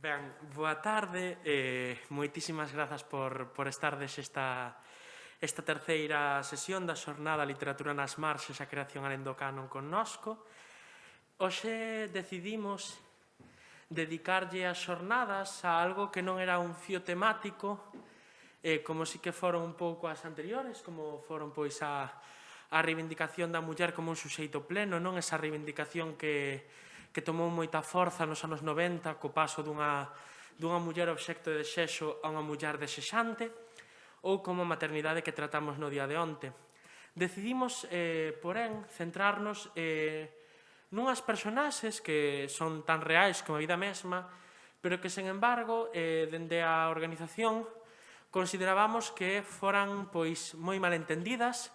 Ben, boa tarde, moitísimas grazas por estardes esta terceira sesión da xornada Literatura nas Marxes, a creación alén do canon connosco. Hoxe decidimos dedicarlle as xornadas a algo que non era un fío temático, como si que foron un pouco as anteriores, como foron pois a reivindicación da muller como un suxeito pleno, non esa reivindicación que tomou moita forza nos anos 90 co paso dunha muller obxecto de desexo a unha muller desexante, ou como a maternidade que tratamos no día de onte. Decidimos, porén, centrarnos nunhas personaxes que son tan reais como a vida mesma, pero que, sen embargo, dende a organización, considerábamos que foran pois moi mal entendidas,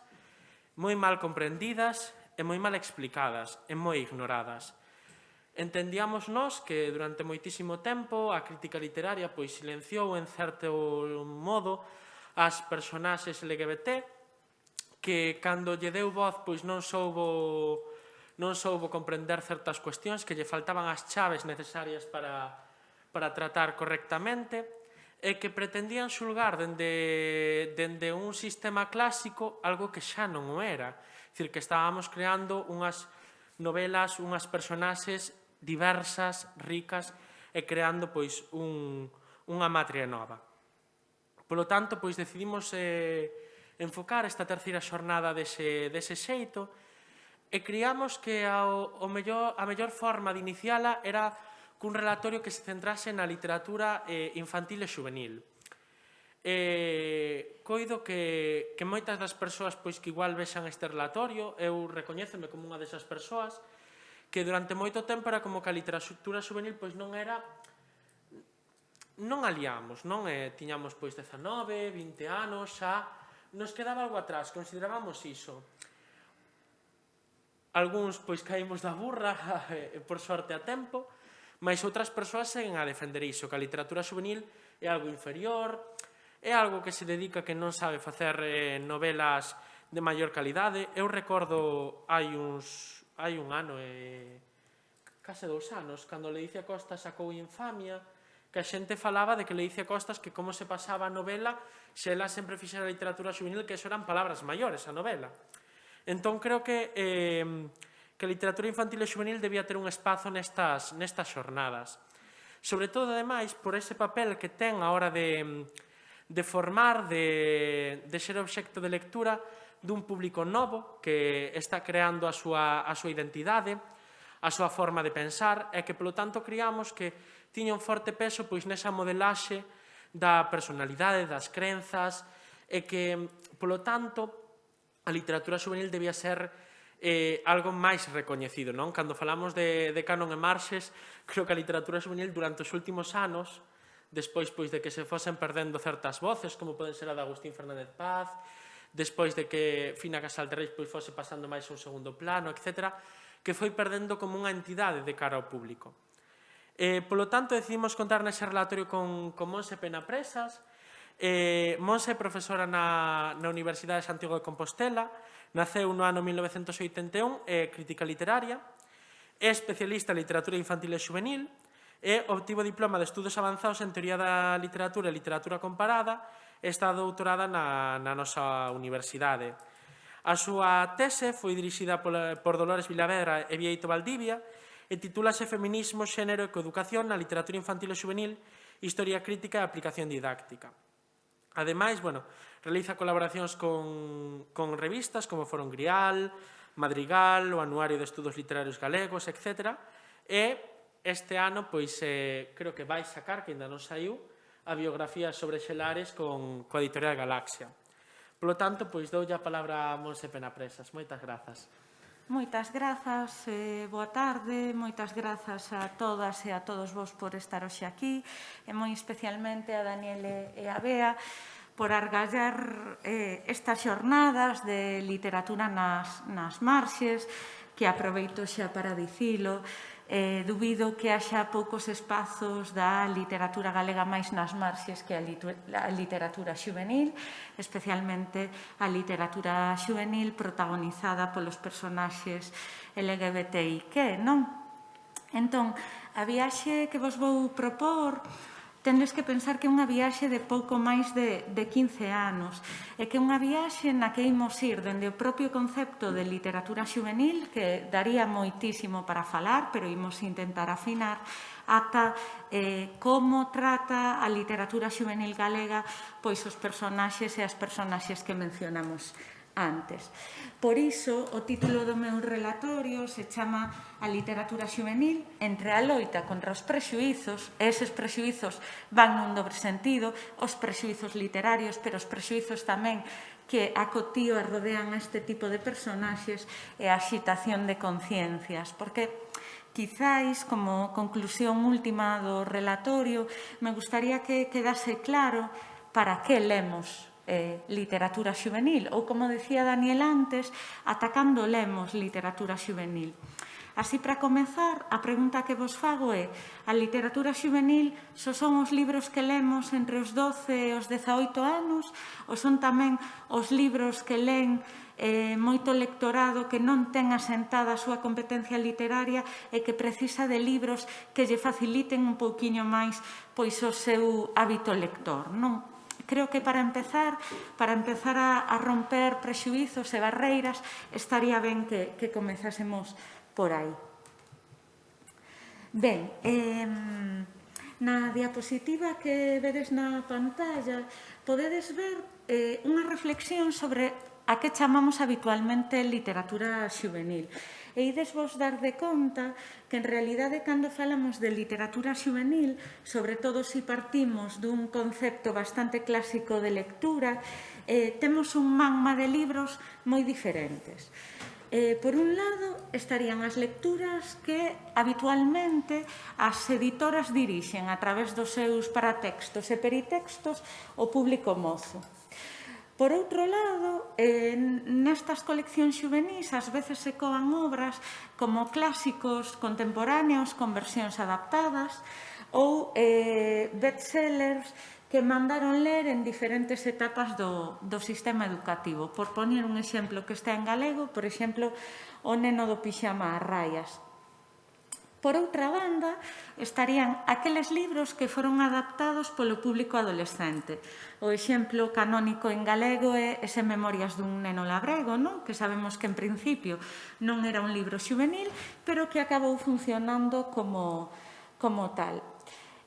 moi mal comprendidas e moi mal explicadas e moi ignoradas. Entendíamos nós que durante moitísimo tempo a crítica literaria pois silenciou en certo modo as personaxes LGBT, que cando lle deu voz pois non soubo comprender certas cuestións, que lle faltaban as chaves necesarias para tratar correctamente, e que pretendían xulgar dende un sistema clásico algo que xa non o era. É dicir, que estábamos creando unhas novelas, unhas personaxes diversas, ricas, e creando pois unha matria nova. Polo tanto, pois decidimos enfocar esta terceira xornada dese xeito e criamos que a mellor forma de iniciala era cun relatorio que se centrase na literatura infantil e xuvenil. Coido que moitas das persoas pois que igual vexan este relatorio, eu recoñéceme como unha desas persoas, que durante moito tempo era como que a literatura xuvenil pois non era, non a liamos, non tiñamos pois 19, 20 anos, xa nos quedaba algo atrás, considerábamos iso. Algúns pois caímos da burra, por sorte a tempo, mas outras persoas seguen a defender iso, que a literatura xuvenil é algo inferior, é algo que se dedica que non sabe facer novelas de maior calidade. Eu recordo hai un ano e case 2 anos, cando Leicia Costas sacou Infamia, que a xente falaba de que Leicia Costas, que como se pasaba a novela, se ela sempre fixera literatura xuvenil, que eso eran palabras maiores, a novela. Entón, creo que a literatura infantil e xuvenil debía ter un espazo nestas xornadas. Sobre todo, ademais, por ese papel que ten a hora de formar, de ser obxecto de lectura dun público novo que está creando a súa identidade, a súa forma de pensar, e que, polo tanto, criamos que tiña un forte peso pois nesa modelaxe da personalidade, das crenzas, e que, polo tanto, a literatura xuvenil debía ser algo máis recoñecido, non? Cando falamos de canon e marxes, creo que a literatura xuvenil durante os últimos anos, despois pois de que se fosen perdendo certas voces, como poden ser a de Agustín Fernández Paz, despois de que Fina Casal de Reis pois fose pasando máis a un segundo plano, etc., que foi perdendo como unha entidade de cara ao público. Polo tanto, decidimos contar nese relatorio con Montse Penapresas. Montse é profesora na Universidade de Santiago de Compostela, naceu no ano 1981, é crítica literaria, é especialista en literatura infantil e xuvenil, e obtivo diploma de estudos avanzados en teoría da literatura e literatura comparada, e está doutorada na nosa universidade. A súa tese foi dirixida por Dolores Villavedra e Bieito Valdivia e titúlase Feminismo, xénero e coeducación na literatura infantil e xuvenil, historia crítica e aplicación didáctica. Ademais, realiza colaboracións con revistas como foron Grial, Madrigal, o Anuario de Estudos Literarios Galegos, etc. E este ano, pois, creo que vai sacar, que ainda non saiu, a biografía sobre Xelares coa editorial Galaxia. Polo tanto, pois, doulle a palabra a Montse Penapresas. Moitas grazas. Moitas grazas, boa tarde, moitas grazas a todas e a todos vos por estar hoxe aquí, e moi especialmente a Daniele e a Bea por argallar estas xornadas de literatura nas marxes, que aproveito xa para dicilo. Dubido que haxa poucos espazos da literatura galega máis nas marxes que a literatura xuvenil, especialmente a literatura xuvenil protagonizada polos personaxes LGBTIQ, non? Entón, A viaxe que vos vou propor tendes que pensar que é unha viaxe de pouco máis de 15 anos e que é unha viaxe na que imos ir dende o propio concepto de literatura xuvenil, que daría moitísimo para falar, pero imos intentar afinar, ata como trata a literatura xuvenil galega pois os personaxes e as personaxes que mencionamos antes. Por iso, o título do meu relatorio se chama A literatura xuvenil entre a loita contra os prexuízos, e eses prexuízos van nun dobre sentido, os prexuízos literarios, pero os prexuízos tamén que acotío e rodean este tipo de personaxes e a axitación de conciencias, porque quizáis, como conclusión última do relatorio, me gustaría que quedase claro para que lemos literatura xuvenil, ou, como decía Daniel antes, atacando lemos literatura xuvenil. Así, para comezar, a pregunta que vos fago é: a literatura xuvenil só son os libros que lemos entre os 12 e os 18 anos, ou son tamén os libros que len moito lectorado que non ten asentada a súa competencia literaria e que precisa de libros que lle faciliten un pouquiño máis pois o seu hábito lector, non? Creo que para empezar a romper prexuízos e barreiras, estaría ben que comezásemos por aí. Ben, na diapositiva que vedes na pantalla podedes ver unha reflexión sobre a que chamamos habitualmente literatura xuvenil. E ides vos dar de conta que, en realidade, cando falamos de literatura xuvenil, sobre todo se partimos dun concepto bastante clásico de lectura, temos un magma de libros moi diferentes. Por un lado, estarían as lecturas que habitualmente as editoras dirixen a través dos seus paratextos e peritextos ao público mozo. Por outro lado, nestas coleccións xuvenís ás veces se coan obras como clásicos contemporáneos con versións adaptadas ou bestsellers que mandaron ler en diferentes etapas do sistema educativo. Por poñer un exemplo que está en galego, por exemplo, O neno do pixama a raias. Por outra banda, estarían aqueles libros que foron adaptados polo público adolescente. O exemplo canónico en galego é ese Memorias dun neno labrego, non? Que sabemos que en principio non era un libro xuvenil, pero que acabou funcionando como tal.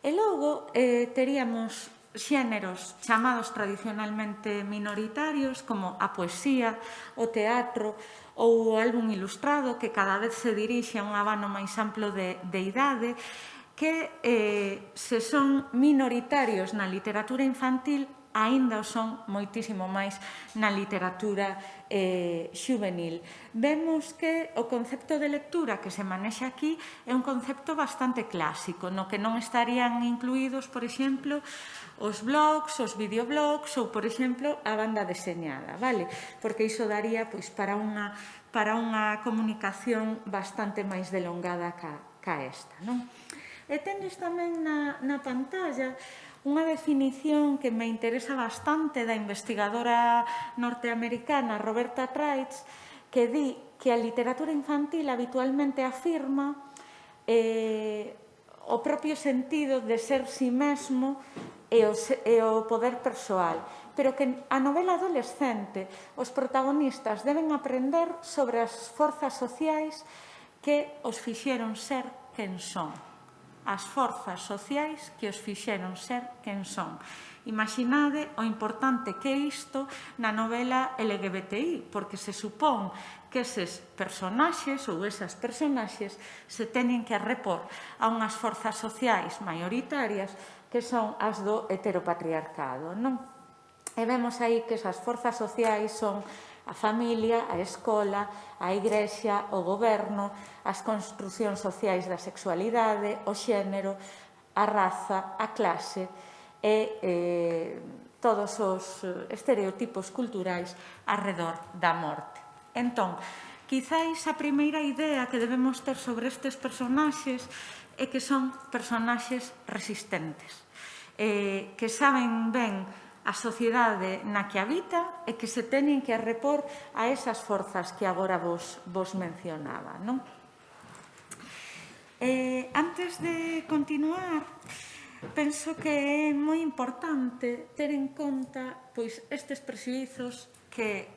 E logo teríamos xéneros chamados tradicionalmente minoritarios, como a poesía, o teatro ou o álbum ilustrado, que cada vez se dirixe a un abano máis amplo de idade, que se son minoritarios na literatura infantil, aínda o son moitísimo máis na literatura xuvenil. Vemos que o concepto de lectura que se manexa aquí é un concepto bastante clásico, no que non estarían incluídos, por exemplo, os blogs, os videoblogs ou, por exemplo, a banda deseñada, vale? Porque iso daría pois para unha comunicación bastante máis delongada ca esta, non? E tenes tamén na pantalla unha definición que me interesa bastante da investigadora norteamericana Roberta Traitz, que di que a literatura infantil habitualmente afirma o propio sentido de ser si mesmo e o poder persoal, pero que a novela adolescente os protagonistas deben aprender sobre as forzas sociais que os fixeron ser quen son. As forzas sociais que os fixeron ser quen son. Imaginade o importante que é isto na novela LGBTI, porque se supón que eses personaxes ou esas personaxes se teñen que arrepor a unhas forzas sociais maioritarias que son as do heteropatriarcado, non? E vemos aí que esas forzas sociais son a familia, a escola, a igrexa, o goberno, as construcións sociais da sexualidade, o xénero, a raza, a clase e todos os estereotipos culturais arredor da morte. Entón, quizáis a primeira idea que debemos ter sobre estes personaxes é que son personaxes resistentes, que saben ben a sociedade na que habita e que se teñen que arrepor a esas forzas que agora vos mencionaba, non? Antes de continuar, penso que é moi importante ter en conta estes prexuizos que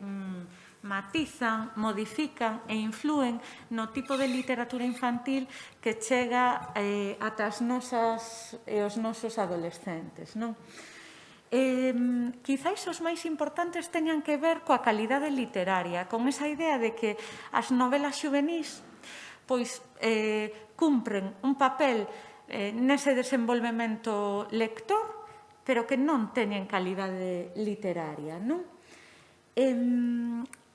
matizan, modifican e influen no tipo de literatura infantil que chega ata as nosas e os nosos adolescentes, non? Quizáis os máis importantes teñan que ver coa calidade literaria, con esa idea de que as novelas xuvenís cumpren un papel nese desenvolvemento lector, pero que non teñen calidade literaria, non?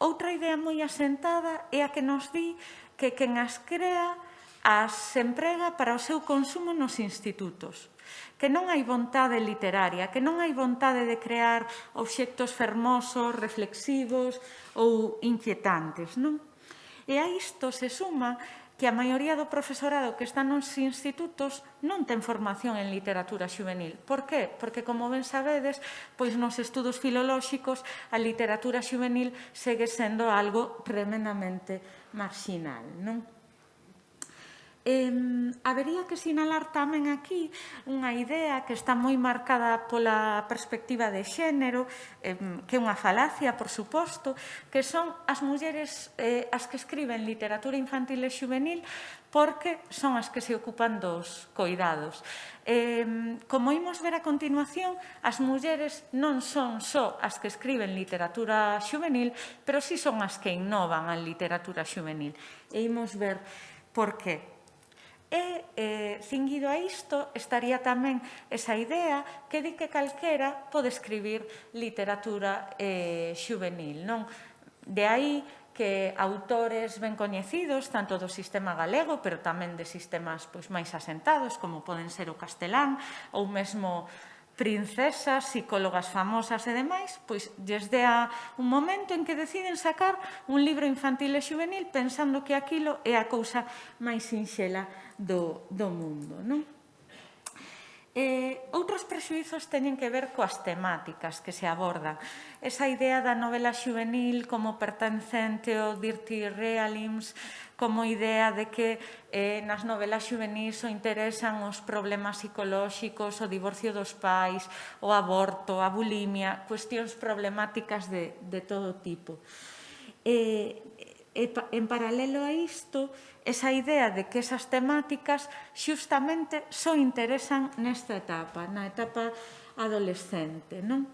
Outra idea moi asentada é a que nos di que quen as crea as emprega para o seu consumo nos institutos, que non hai vontade literaria, que non hai vontade de crear obxectos fermosos, reflexivos ou inquietantes, non? E a isto se suma que a maioría do profesorado que está nos institutos non ten formación en literatura xuvenil. Por qué? Porque, como ben sabedes, nos estudos filolóxicos a literatura xuvenil segue sendo algo tremendamente marxinal, non? Habería que sinalar tamén aquí unha idea que está moi marcada pola perspectiva de xénero, que é unha falacia, por suposto, que son as mulleres as que escriben literatura infantil e xuvenil porque son as que se ocupan dos coidados. Como imos ver a continuación, as mulleres non son só as que escriben literatura xuvenil, pero sí son as que innovan a literatura xuvenil. E imos ver por qué. E, cinguido a isto, estaría tamén esa idea que di que calquera pode escribir literatura xuvenil, non? De aí que autores ben coñecidos, tanto do sistema galego, pero tamén de sistemas máis asentados, como poden ser o castelán, ou mesmo princesas, psicólogas famosas e demais, desde un momento en que deciden sacar un libro infantil e xuvenil pensando que aquilo é a cousa máis sinxela do mundo, non? Outros prexuizos teñen que ver coas temáticas que se abordan. Esa idea da novela xuvenil como pertencente ao dirty realism, como idea de que nas novelas xuvenís o interesan os problemas psicolóxicos, o divorcio dos pais, o aborto, a bulimia, cuestións problemáticas de todo tipo. En paralelo a isto, esa idea de que esas temáticas xustamente só interesan nesta etapa, na etapa adolescente, non?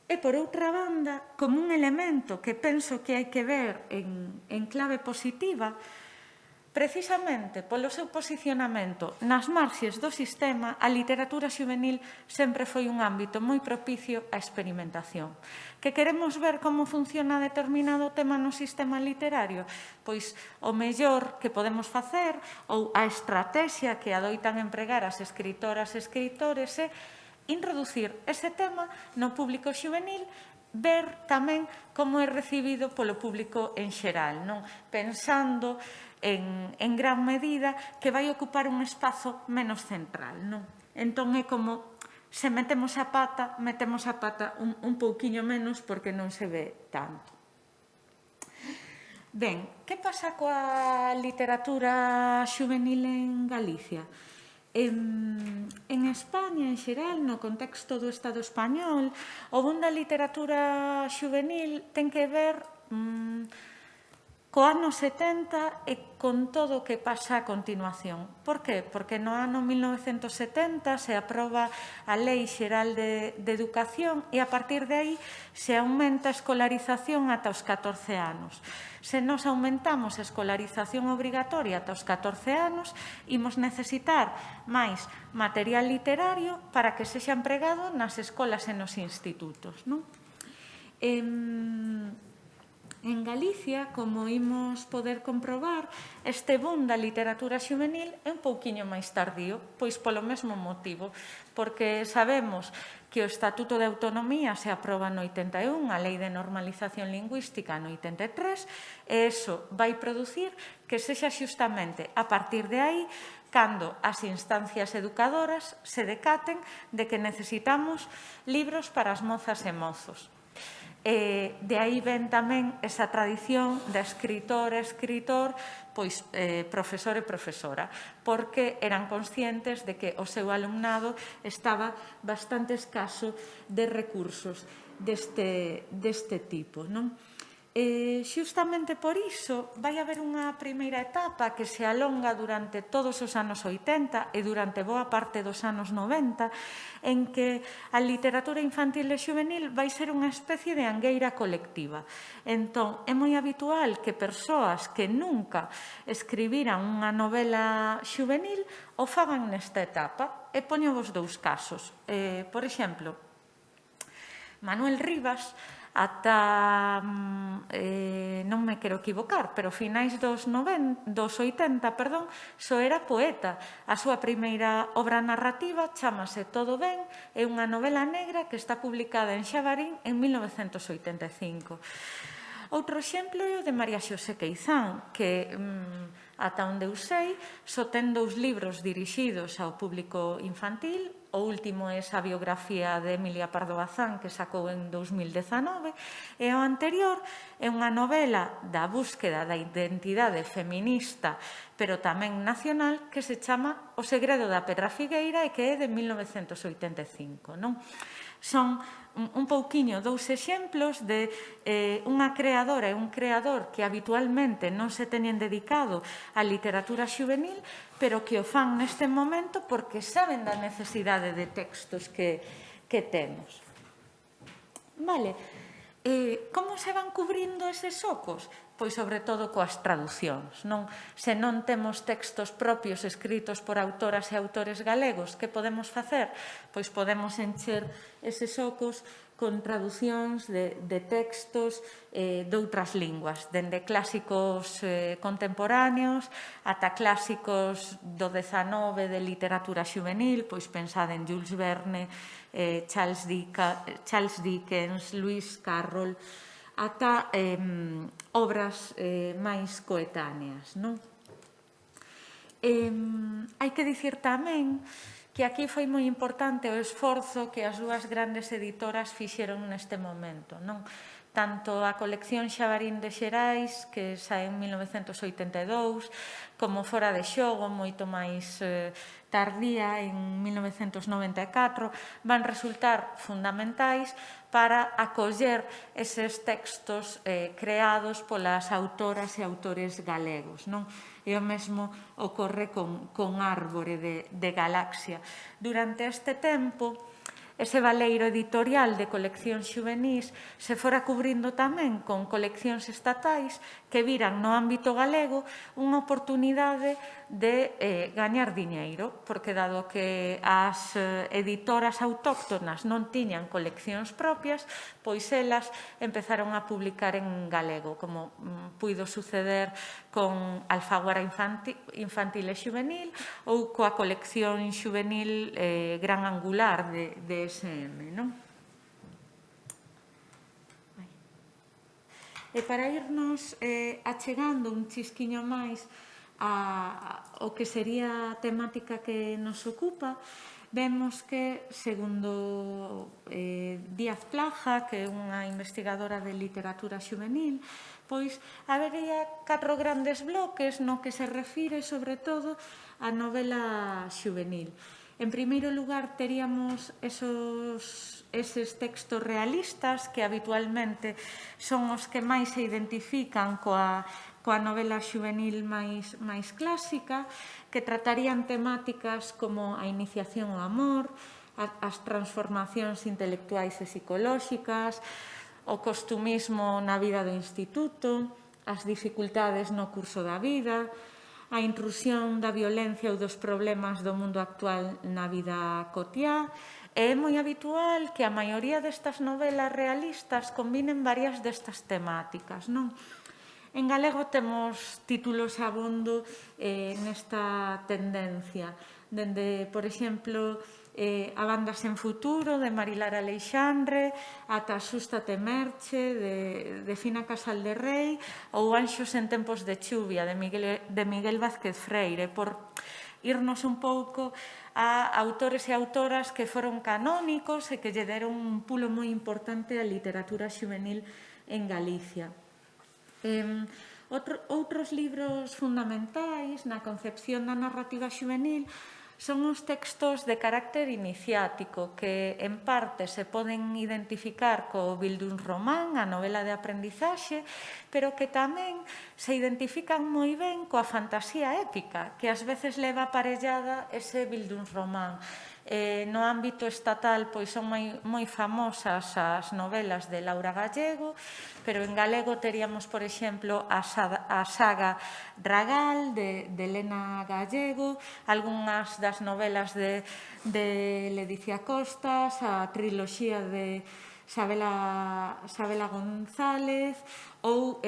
E, por outra banda, como un elemento que penso que hai que ver en clave positiva, precisamente polo seu posicionamento nas marxes do sistema, a literatura xuvenil sempre foi un ámbito moi propicio á experimentación. Que queremos ver como funciona determinado tema no sistema literario? Pois o mellor que podemos facer, ou a estrategia que adoitan empregar as escritoras e escritores é introducir ese tema no público xuvenil, ver tamén como é recibido polo público en xeral, non? Pensando en gran medida que vai ocupar un espazo menos central, non? Entón é como se metemos a pata un pouquiño menos porque non se ve tanto. Ben, que pasa coa literatura xuvenil en Galicia? En España, en xeral, no contexto do Estado español, o boom da literatura xuvenil ten que ver co ano 70 e con todo o que pasa a continuación. Por que? Porque no ano 1970 se aproba a Lei Xeral de Educación e a partir de aí se aumenta a escolarización ata os 14 anos. Se nos aumentamos a escolarización obrigatoria ata os 14 anos, imos necesitar máis material literario para que sexa empregado nas escolas e nos institutos, non? En Galicia, como imos poder comprobar, este boom da literatura xuvenil é un pouquiño máis tardío, pois polo mesmo motivo, porque sabemos que o Estatuto de Autonomía se aproba no 81, a Lei de Normalización Lingüística no 83, e iso vai producir que sexa xustamente a partir de aí cando as instancias educadoras se decaten de que necesitamos libros para as mozas e mozos. De aí ven tamén esa tradición de escritor e escritor, pois profesor e profesora, porque eran conscientes de que o seu alumnado estaba bastante escaso de recursos deste tipo, non? Xustamente por iso vai haber unha primeira etapa que se alonga durante todos os anos 80 e durante boa parte dos anos 90, en que a literatura infantil e xuvenil vai ser unha especie de angueira colectiva. Entón, é moi habitual que persoas que nunca escribiran unha novela xuvenil o fagan nesta etapa. E poño vos dous casos. Por exemplo, Manuel Rivas, ata, non me quero equivocar, pero finais dos 80, só era poeta. A súa primeira obra narrativa chamase Todo ben, é unha novela negra que está publicada en Xabarín en 1985. Outro exemplo é o de María Xosé Queizán, que, ata onde eu sei, só ten 2 libros dirixidos ao público infantil. O último é a biografía de Emilia Pardo Bazán, que sacou en 2019, e o anterior é unha novela da búsqueda da identidade feminista, pero tamén nacional, que se chama O segredo da Pedra Figueira e que é de 1985, non? Son un pouquiño 2 exemplos de unha creadora e un creador que habitualmente non se teñen dedicado á literatura xuvenil, pero que o fan neste momento porque saben da necesidade de textos que temos. Vale. Como se van cubrindo eses ocos? Pois sobre todo coas traducións, non? Se non temos textos propios escritos por autoras e autores galegos, que podemos facer? Pois podemos encher eses ocos con traducións de textos doutras linguas, dende clásicos contemporáneos ata clásicos do XIX de literatura xuvenil, pois pensade en Jules Verne, Charles Dickens, Lewis Carroll, ata obras máis coetáneas, non? Hai que dicir tamén que aquí foi moi importante o esforzo que as dúas grandes editoras fixeron neste momento, non? Tanto a colección Xabarín de Xerais, que sae en 1982, como Fora de xogo, moito máis tardía, en 1994, van resultar fundamentais para acoller eses textos creados polas autoras e autores galegos, non? E o mesmo ocorre con Árbore de Galaxia. Durante este tempo, ese baleiro editorial de coleccións xuvenís se fora cubrindo tamén con coleccións estatais que viran no ámbito galego unha oportunidade de gañar diñeiro, porque dado que as editoras autóctonas non tiñan coleccións propias, pois elas empezaron a publicar en galego, como puido suceder con Alfaguara Infantil e Xuvenil ou coa colección xuvenil Gran Angular de SM, non? E para irnos achegando un chisquiño máis ao que sería a temática que nos ocupa, vemos que, segundo Díaz Plaja, que é unha investigadora de literatura xuvenil, pois habería 4 grandes bloques no que se refire, sobre todo, a novela xuvenil. En primeiro lugar, teríamos eses textos realistas que habitualmente son os que máis se identifican coa novela xuvenil máis clásica, que tratarían temáticas como a iniciación ao amor, as transformacións intelectuais e psicolóxicas, o costumismo na vida do instituto, as dificultades no curso da vida, a intrusión da violencia ou dos problemas do mundo actual na vida cotiá. É moi habitual que a maioría destas novelas realistas combinen varias destas temáticas, non? En galego temos títulos abondo nesta tendencia, dende, por exemplo, A banda sen futuro, de Marilar Aleixandre, ata Asústate Merche, de Fina Casal de Rei, ou Anxos en tempos de chuvia, de Miguel Vázquez Freire, por irnos un pouco a autores e autoras que foron canónicos e que lle deron un pulo moi importante á literatura xuvenil en Galicia. Outros libros fundamentais na concepción da narrativa xuvenil son os textos de carácter iniciático que, en parte, se poden identificar co Bildungsroman, a novela de aprendizaxe, pero que tamén se identifican moi ben coa fantasía épica, que ás veces leva aparellada ese Bildungsroman. No ámbito estatal son moi famosas as novelas de Laura Gallego, pero en galego teríamos, por exemplo, a saga Ragal de Elena Gallego, algunhas das novelas de Ledicia Costas, a triloxía de Sabela González ou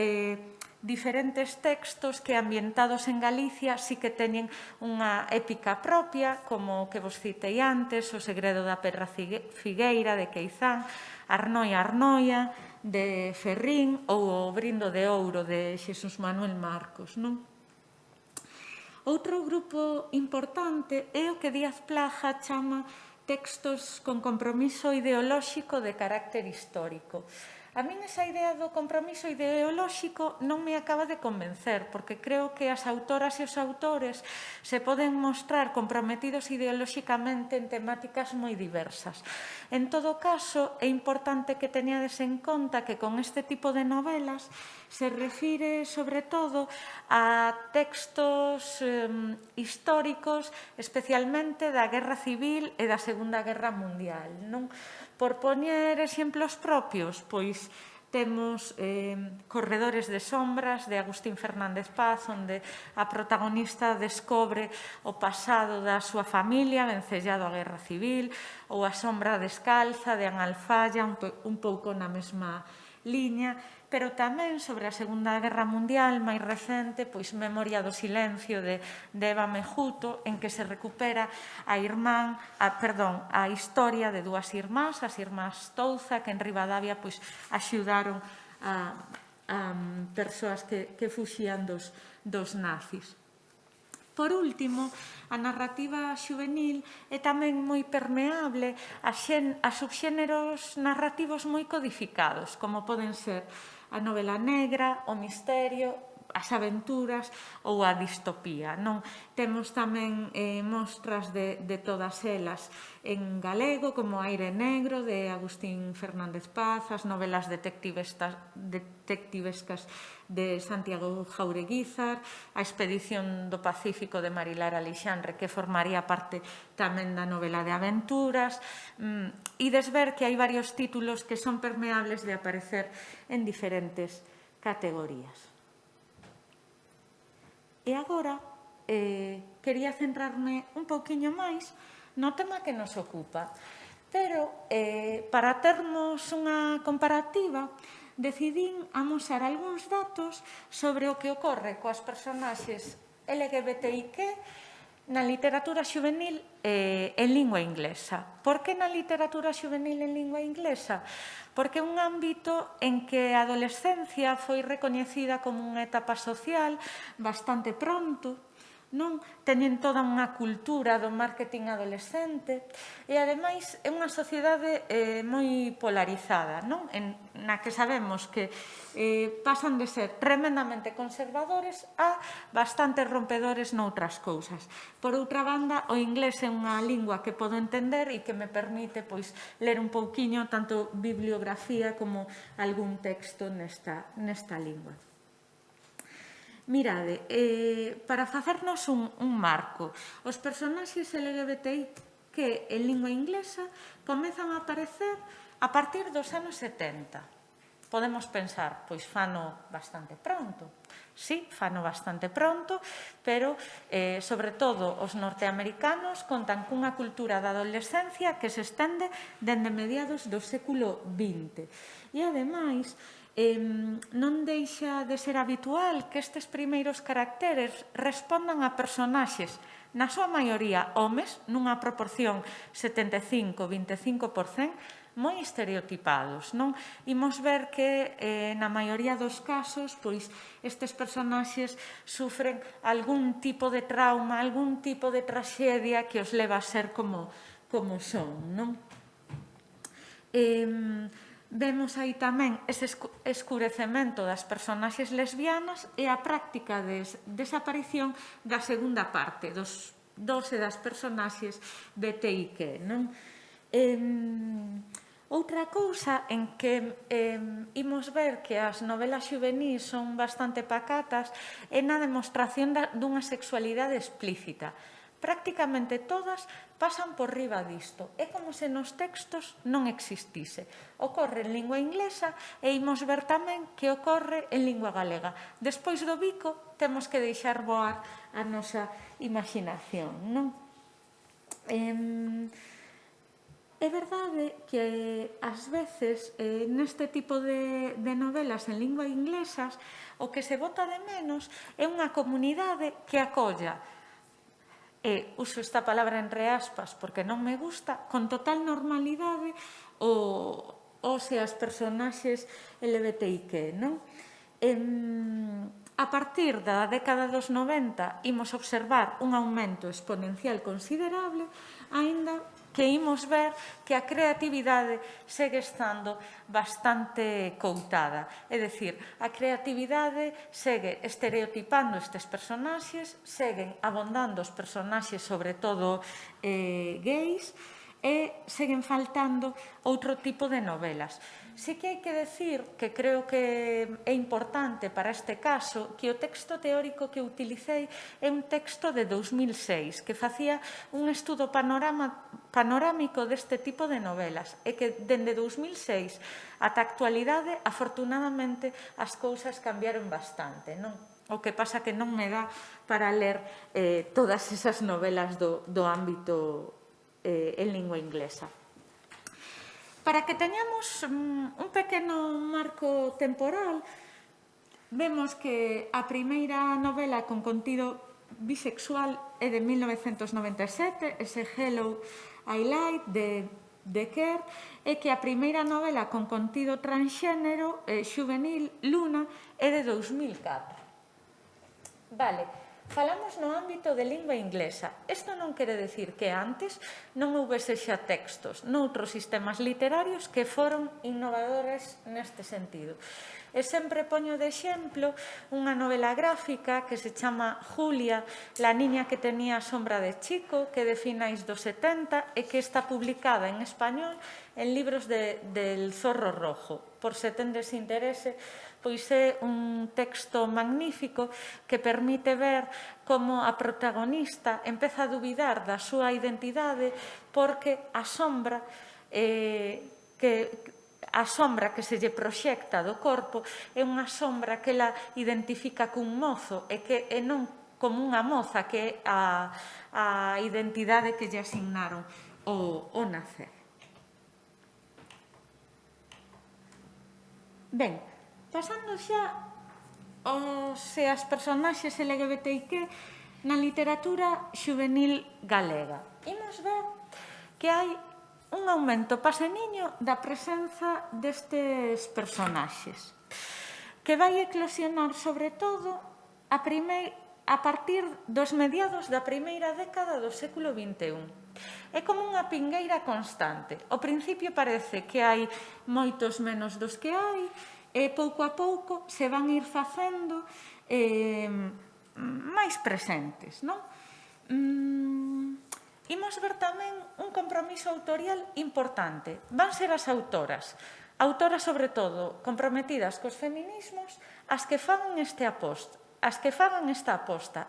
diferentes textos que, ambientados en Galicia, sí que teñen unha épica propia, como que vos citei antes, O segredo da pedra figueira, de Queizán, Arnoia, Arnoia, de Ferrín, ou O brindo de ouro, de Xesús Manuel Marcos, non? Outro grupo importante é o que Díaz Plaja chama textos con compromiso ideolóxico de carácter histórico. A min esa idea do compromiso ideolóxico non me acaba de convencer, porque creo que as autoras e os autores se poden mostrar comprometidos ideolóxicamente en temáticas moi diversas. En todo caso, é importante que teñades en conta que con este tipo de novelas se refire, sobre todo, a textos históricos, especialmente da Guerra Civil e da Segunda Guerra Mundial, non? Por poñer exemplos propios, pois temos Corredores de sombras, de Agustín Fernández Paz, onde a protagonista descobre o pasado da súa familia vencellado á Guerra Civil, ou A sombra descalza, de Ana Alfaya, un pouco na mesma liña, pero tamén sobre a Segunda Guerra Mundial, máis recente, pois Memoria do silencio, de Eva Mejuto, en que se recupera a historia de dúas irmás, as irmás Touza, que en Ribadavia axudaron a persoas que fuxían dos nazis. Por último, a narrativa xuvenil é tamén moi permeable a subxéneros narrativos moi codificados, como poden ser a novela negra, o misterio, as aventuras ou a distopía. Temos tamén mostras de todas elas en galego, como Aire negro, de Agustín Fernández Paz, as novelas detectivescas de Santiago Jaureguizar, a Expedición do Pacífico de Marilar Alexandre, que formaría parte tamén da novela de aventuras. Ides ver que hai varios títulos que son permeables de aparecer en diferentes categorías. E agora quería centrarme un pouquiño máis no tema que nos ocupa, pero para termos unha comparativa decidín amosar algúns datos sobre o que ocorre coas personaxes LGBTIQ na literatura xuvenil en lingua inglesa. Por que na literatura xuvenil en lingua inglesa? Porque é un ámbito en que a adolescencia foi recoñecida como unha etapa social bastante pronto, teñen toda unha cultura do marketing adolescente e, ademais, é unha sociedade moi polarizada, na que sabemos que pasan de ser tremendamente conservadores a bastante rompedores noutras cousas. Por outra banda, o inglés é unha lingua que podo entender e que me permite ler un pouquiño tanto bibliografía como algún texto nesta lingua. Mirade, para facernos un marco, os personaxes LGBTI que en lingua inglesa comezan a aparecer a partir dos anos 70. Podemos pensar, fano bastante pronto. Sí, fano bastante pronto, pero, sobre todo, os norteamericanos contan cunha cultura da adolescencia que se estende dende mediados do século XX. E, ademais, non deixa de ser habitual que estes primeiros caracteres respondan a personaxes, na súa maioría homes, nunha proporción 75-25%, moi estereotipados, non? Imos ver que na maioría dos casos, pois, estes personaxes sufren algún tipo de trauma, algún tipo de traxedia que os leva a ser como son, non? Vemos aí tamén ese escurecemento das personaxes lesbianas e a práctica de desaparición da segunda parte, dos e das personaxes BTIQ, non? Outra cousa en que imos ver que as novelas xuvenís son bastante pacatas é na demostración dunha sexualidade explícita. Prácticamente todas pasan por riba disto. É como se nos textos non existise. Ocorre en lingua inglesa e imos ver tamén que ocorre en lingua galega. Despois do bico, temos que deixar voar a nosa imaginación, non? É verdade que, ás veces, neste tipo de novelas en lingua inglesas, o que se bota de menos é unha comunidade que acolla, uso esta palabra entre aspas porque non me gusta, con total normalidade os e as personaxes LGBTIQ, non? A partir da década dos 90 imos observar un aumento exponencial considerable, aínda que imos ver que a creatividade segue estando bastante coutada. É dicir, a creatividade segue estereotipando estes personaxes, seguen abondando os personaxes, sobre todo gays, e seguen faltando outro tipo de novelas. Sí que hai que decir, que creo que é importante para este caso, que o texto teórico que utilicei é un texto de 2006, que facía un estudo panorámico deste tipo de novelas, e que dende 2006 ata a actualidade, afortunadamente, as cousas cambiaron bastante, non? O que pasa que non me dá para ler todas esas novelas do ámbito en lingua inglesa. Para que teñamos un pequeno marco temporal, vemos que a primeira novela con contido bisexual é de 1997, ese Hello, I Lied, de Kerr, e que a primeira novela con contido transxénero xuvenil, Luna, é de 2004. Vale. Falamos no ámbito de lingua inglesa. Isto non quere decir que antes non houvese xa textos noutros sistemas literarios que foron innovadores neste sentido. E sempre poño de exemplo unha novela gráfica que se chama Julia, la niña que tenía sombra de chico, que é de finais dos 70 e que está publicada en español en libros del Zorro Rojo. Por se tendes interese, pois é un texto magnífico que permite ver como a protagonista empeza a dubidar da súa identidade porque a sombra que se lle proxecta do corpo é unha sombra que ela identifica cun mozo e non como unha moza, que é a identidade que lle asignaron ao nacer. Ben, pasando xa as personaxes LGBTIQ na literatura xuvenil galega. Imos ver que hai un aumento paseniño da presenza destes personaxes, que vai eclosionar sobre todo a partir dos mediados da primeira década do século XXI. É como unha pingueira constante. Ao principio parece que hai moitos menos dos que hai, e pouco a pouco se van ir facendo máis presentes, non? Imos ver tamén un compromiso autorial importante. Van ser as autoras sobre todo comprometidas cos feminismos, as que fagan esta aposta.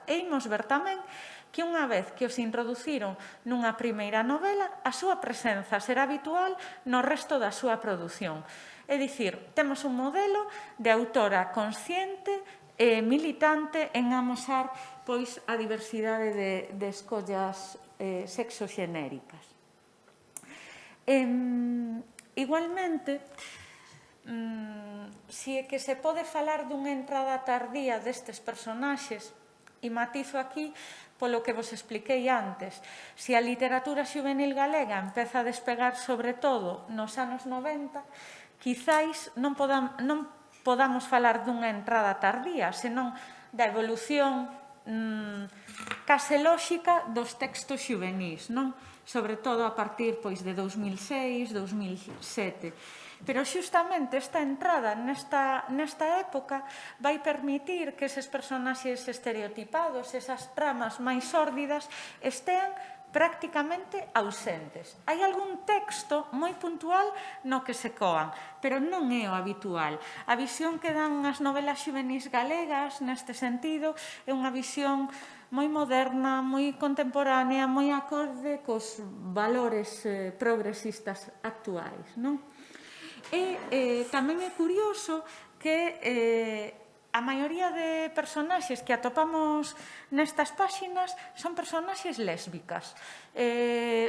E imos ver tamén que unha vez que os introduciron nunha primeira novela, a súa presenza será habitual no resto da súa produción. É dicir, temos un modelo de autora consciente e militante en amosar pois a diversidade de escollas sexoxenéricas. Igualmente, si é que se pode falar dunha entrada tardía destes personaxes, e matizo aquí polo que vos expliquei antes. Se a literatura xuvenil galega empeza a despegar sobre todo nos anos 90, quizáis non podamos falar dunha entrada tardía, senón da evolución case lóxica dos textos xuvenís, non? Sobre todo a partir de 2006, 2007. Pero xustamente esta entrada nesta época vai permitir que eses personaxes estereotipados, esas tramas máis sórdidas, estean prácticamente ausentes. Hai algún texto moi puntual no que se coan, pero non é o habitual. A visión que dan as novelas xuvenís galegas neste sentido é unha visión moi moderna, moi contemporánea, moi acorde cos valores progresistas actuais, non? E tamén é curioso que a maioría de personaxes que atopamos nestas páxinas son personaxes lésbicas.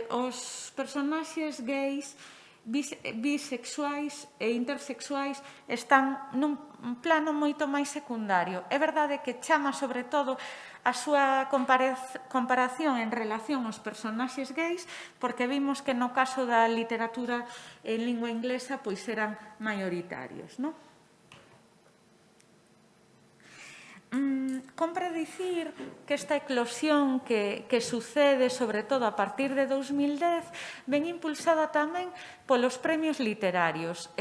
Os personaxes gays, bisexuais e intersexuais están nun plano moito máis secundario. É verdade que chama sobre todo a súa comparación en relación aos personaxes gays, porque vimos que no caso da literatura en lingua inglesa pois eran maioritarios, non? Compre dicir que esta eclosión que sucede, sobre todo a partir de 2010, ven impulsada tamén polos premios literarios.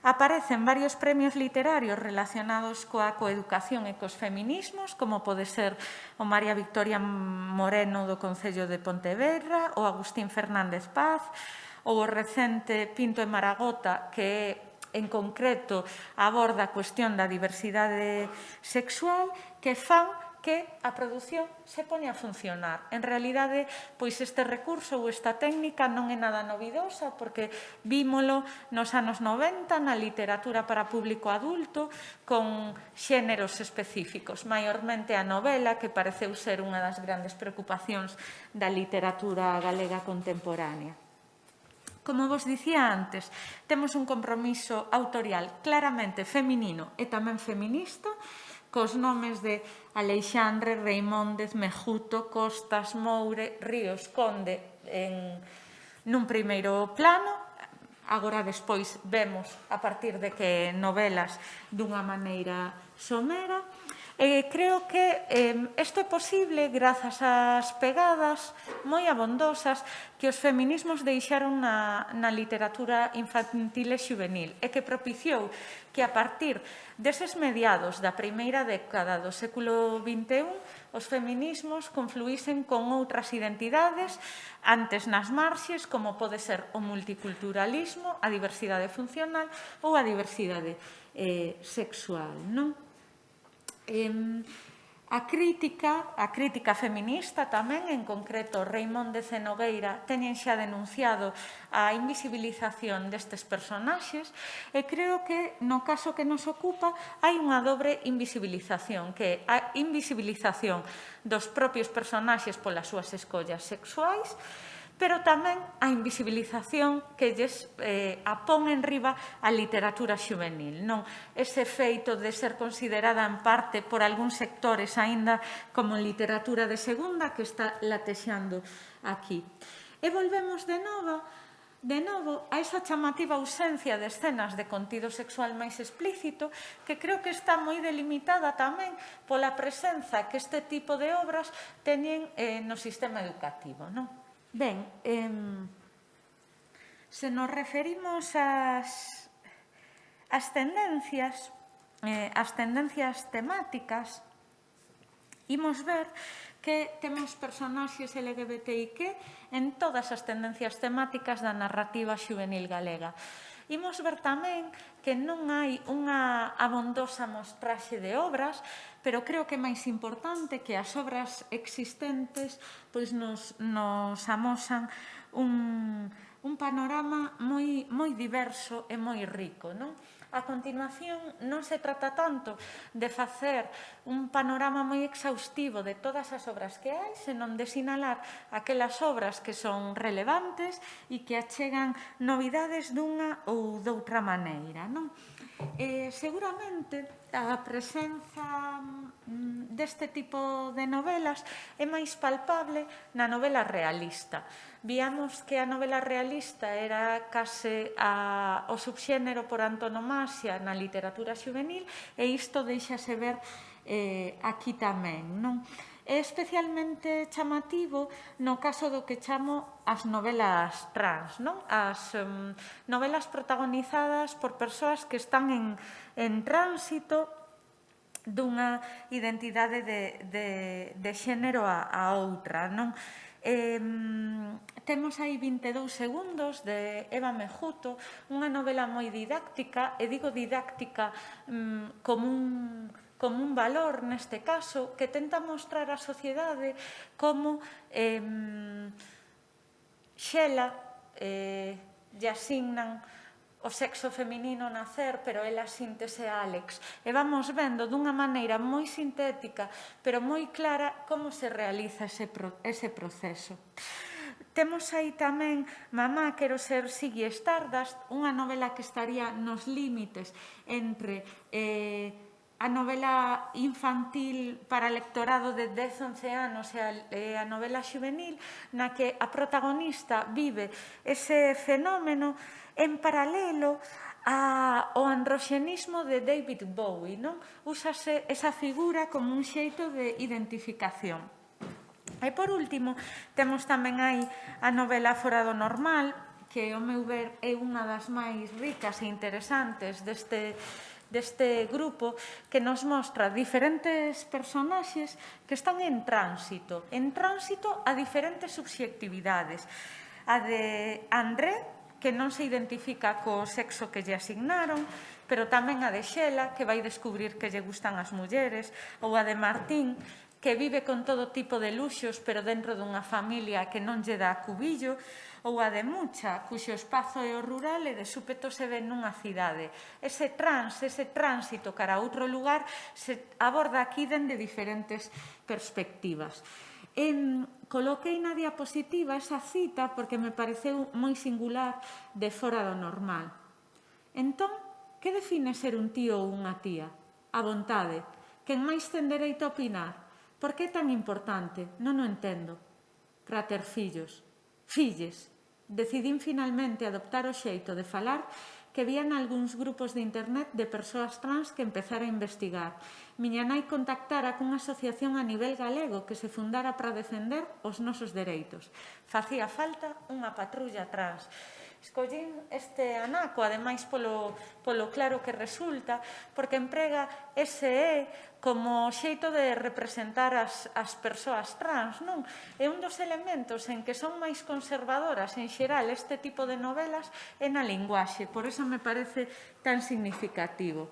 Aparecen varios premios literarios relacionados coa coeducación e cos feminismos, como pode ser o María Victoria Moreno do Concello de Pontevedra, o Agustín Fernández Paz, ou o recente Pinto e Maragota, que é en concreto aborda a cuestión da diversidade sexual, que fan que a produción se pone a funcionar. En realidade, pois este recurso ou esta técnica non é nada novidosa, porque vímolo nos anos 90 na literatura para público adulto con xéneros específicos, maiormente a novela, que pareceu ser unha das grandes preocupacións da literatura galega contemporánea. Como vos dicía antes, temos un compromiso autorial claramente feminino e tamén feminista, cos nomes de Aleixandre, Reimóndez, Mejuto, Costas, Moure, Ríos, Conde nun primeiro plano. Agora, despois, vemos a partir de que novelas dunha maneira somera. Creo que isto é posible grazas ás pegadas moi abondosas que os feminismos deixaron na literatura infantil e xuvenil e que propiciou que a partir deses mediados da primeira década do século XXI os feminismos confluísen con outras identidades antes nas marxes, como pode ser o multiculturalismo, a diversidade funcional ou a diversidade sexual, non? A crítica feminista tamén, en concreto Reimóndez e Nogueira, teñen xa denunciado a invisibilización destes personaxes e creo que no caso que nos ocupa hai unha dobre invisibilización, que é a invisibilización dos propios personaxes polas súas escollas sexuais, pero tamén a invisibilización que lles apón en riba a literatura xuvenil, non? Ese feito de ser considerada en parte por algúns sectores aínda como literatura de segunda que está latexando aquí. E volvemos de novo a esa chamativa ausencia de escenas de contido sexual máis explícito que creo que está moi delimitada tamén pola presenza que este tipo de obras teñen no sistema educativo, non? Ben, se nos referimos ás tendencias temáticas, imos ver que temos personaxes LGBTIQ en todas as tendencias temáticas da narrativa xuvenil galega. Imos ver tamén que non hai unha abondosa mostraxe de obras, pero creo que é máis importante que as obras existentes pois nos amosan un panorama moi diverso e moi rico, non? A continuación, non se trata tanto de facer un panorama moi exhaustivo de todas as obras que hai, senón de sinalar aquelas obras que son relevantes e que achegan novidades dunha ou doutra maneira, non? Seguramente a presenza deste tipo de novelas é máis palpable na novela realista. Víamos que a novela realista era case o subxénero por antonomasia na literatura xuvenil e isto deixase ver aquí tamén, non? É especialmente chamativo no caso do que chamo as novelas trans, non? As novelas protagonizadas por persoas que están en tránsito dunha identidade de xénero a outra, non? Temos aí 22 segundos de Eva Mejuto, unha novela moi didáctica, e digo didáctica como un valor neste caso, que tenta mostrar á sociedade como Xela lle asignan o sexo feminino nacer, pero ela síntese a Álex. E vamos vendo dunha maneira moi sintética, pero moi clara, como se realiza ese proceso. Temos aí tamén Mamá, quero ser Ziggy Stardust, unha novela que estaría nos límites entre a novela infantil para lectorado de 10-11 anos e a novela xuvenil, na que a protagonista vive ese fenómeno en paralelo ao androxenismo de David Bowie, non? Úsase esa figura como un xeito de identificación. E, por último, temos tamén aí a novela Fora do Normal, que, ao meu ver, é unha das máis ricas e interesantes deste grupo, que nos mostra diferentes personaxes que están en tránsito a diferentes subxectividades. A de André, que non se identifica co sexo que lle asignaron, pero tamén a de Xela, que vai descubrir que lle gustan as mulleres, ou a de Martín, que vive con todo tipo de luxos, pero dentro dunha familia que non lle dá cubillo, ou a de Mucha, cuxo espazo é o rural e de súpeto se ve nunha cidade. Ese tránsito cara a outro lugar se aborda aquí dende diferentes perspectivas. Coloquei na diapositiva esa cita porque me pareceu moi singular de Fora do Normal. Entón, que define ser un tío ou unha tía? A vontade. Quen máis ten dereito a opinar? Por que é tan importante? Non o entendo. Para ter fillos. Filles. Decidín finalmente adoptar o xeito de falar que vía nalgúns grupos de internet de persoas trans que empezara a investigar. Miña nai contactara cunha asociación a nivel galego que se fundara para defender os nosos dereitos. Facía falta unha patrulla trans. Escollín este anaco, ademais polo claro que resulta, porque emprega ese é como xeito de representar as persoas trans, non? É un dos elementos en que son máis conservadoras en xeral este tipo de novelas é na linguaxe, por iso me parece tan significativo.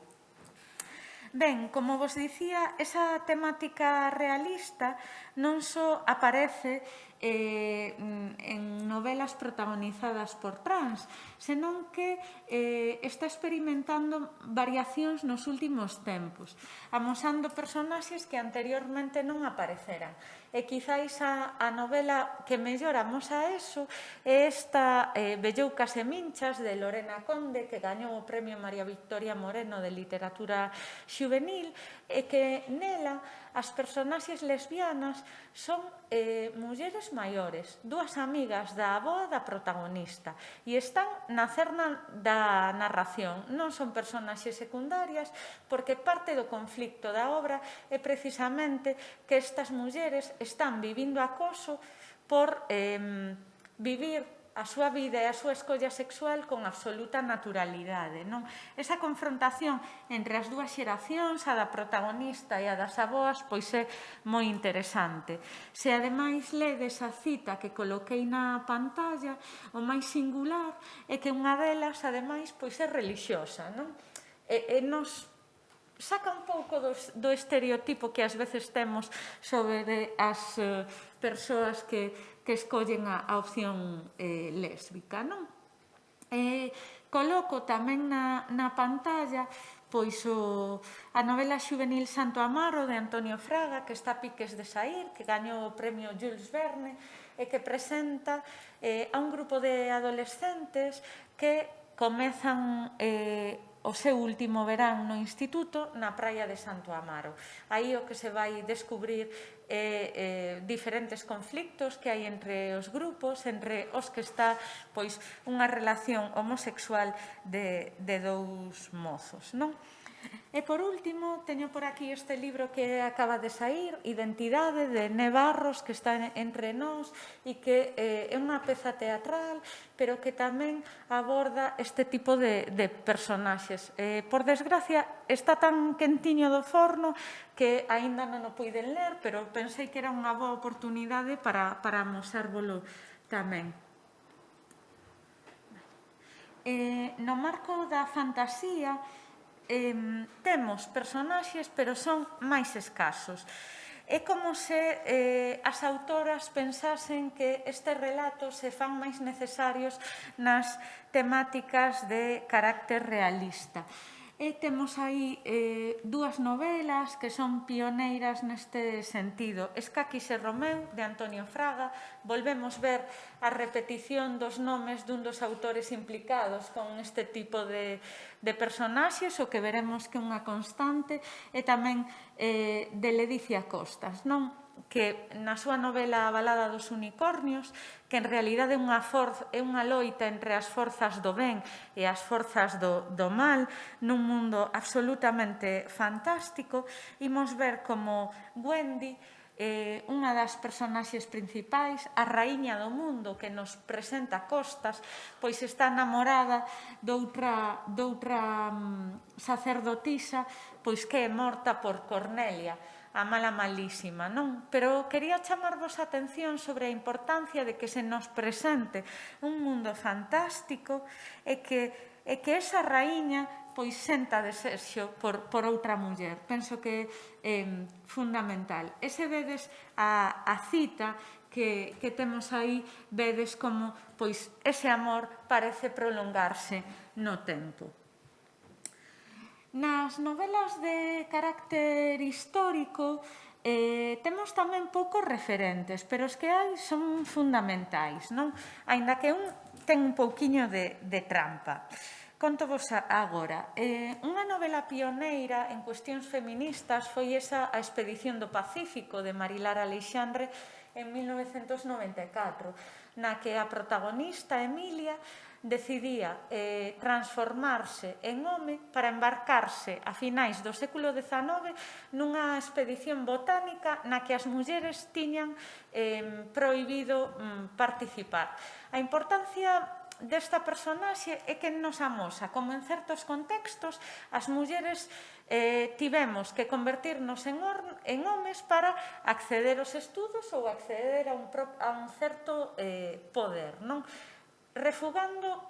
Ben, como vos dicía, esa temática realista non só aparece en novelas protagonizadas por trans, senón que está experimentando variacións nos últimos tempos, amosando personaxes que anteriormente non apareceran. E quizáis a novela que mellor amosa eso é esta Velloucas e Minchas, de Lorena Conde, que gañou o Premio María Victoria Moreno de Literatura Xuvenil, e que nela as personaxes lesbianas son mulleres maiores, dúas amigas da avoa da protagonista, e están na cerna da narración. Non son personaxes secundarias, porque parte do conflicto da obra é precisamente que estas mulleres están vivindo acoso por vivir a súa vida e a súa escolla sexual con absoluta naturalidade, non? Esa confrontación entre as dúas xeracións, a da protagonista e a das avoas, pois é moi interesante. Se ademais ledes a cita que coloquei na pantalla, o máis singular é que unha delas, ademais, pois é relixiosa, non? E nos saca un pouco do estereotipo que ás veces temos sobre as persoas que escollen a opción lésbica, non? Coloco tamén na pantalla pois a novela xuvenil Santo Amaro de Antonio Fraga, que está a piques de saír, que gañou o premio Jules Verne e que presenta a un grupo de adolescentes que comezan o seu último verán no instituto na praia de Santo Amaro. Aí o que se vai descubrir é diferentes conflictos que hai entre os grupos, entre os que está pois unha relación homosexual de dous mozos, non? E, por último, teño por aquí este libro que acaba de saír, Identidade, de Né Barros, que está entre nós e que é unha peza teatral, pero que tamén aborda este tipo de personaxes. Por desgracia, está tan quentiño do forno que aínda non o puiden ler, pero pensei que era unha boa oportunidade para amosárvolo tamén. No marco da fantasía, temos personaxes, pero son máis escasos. É como se as autoras pensasen que estes relatos se fan máis necesarios nas temáticas de carácter realista. E temos aí dúas novelas que son pioneiras neste sentido. Escaquis e Romeu, de Antonio Fraga. Volvemos ver a repetición dos nomes dun dos autores implicados con este tipo de personaxes, o que veremos que é unha constante, e tamén de Ledicia Costas, non? Que na súa novela A balada dos unicornios, que en realidade é unha loita entre as forzas do ben e as forzas do mal, nun mundo absolutamente fantástico, imos ver como Wendy, unha das personaxes principais, a raíña do mundo que nos presenta Costas, pois está namorada doutra sacerdotisa, pois que é morta por Cornelia, a mala malísima, non? Pero quería chamarvos a atención sobre a importancia de que se nos presente un mundo fantástico e que esa raíña pois senta desexo por outra muller. Penso que é fundamental. E se vedes a cita que temos aí, vedes como pois ese amor parece prolongarse no tempo. Nas novelas de carácter histórico temos tamén poucos referentes, pero os que hai son fundamentais, non? Aínda que un ten un pouquiño de trampa. Contovos agora. Unha novela pioneira en cuestións feministas foi esa A expedición do Pacífico, de Marilar Aleixandre, en 1994, na que a protagonista, Emilia, decidía transformarse en home para embarcarse a finais do século XIX nunha expedición botánica na que as mulleres tiñan prohibido participar. A importancia desta personaxe é que nos amosa como en certos contextos as mulleres tivemos que convertirnos en homes para acceder aos estudos ou acceder a un certo poder, non? Refugando,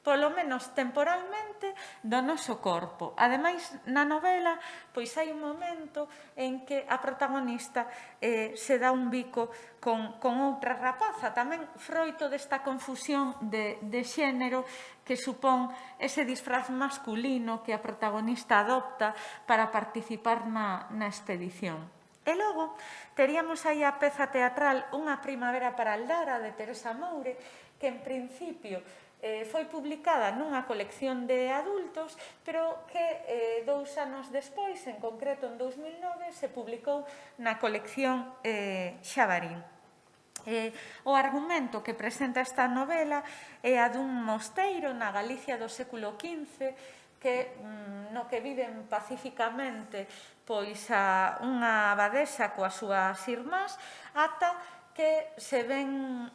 polo menos temporalmente, do noso corpo. Ademais, na novela, pois hai un momento en que a protagonista se dá un bico con outra rapaza, tamén froito desta confusión de xénero que supón ese disfraz masculino que a protagonista adopta para participar na expedición. E logo, teríamos aí a peza teatral Unha primavera para Aldara, de Teresa Moure, que en principio foi publicada nunha colección de adultos, pero que 2 anos despois, en concreto en 2009, se publicou na colección Xabarín. O argumento que presenta esta novela é a dun mosteiro na Galicia do século XV, no que viven pacificamente pois unha abadesa coas súas irmás, ata que se ven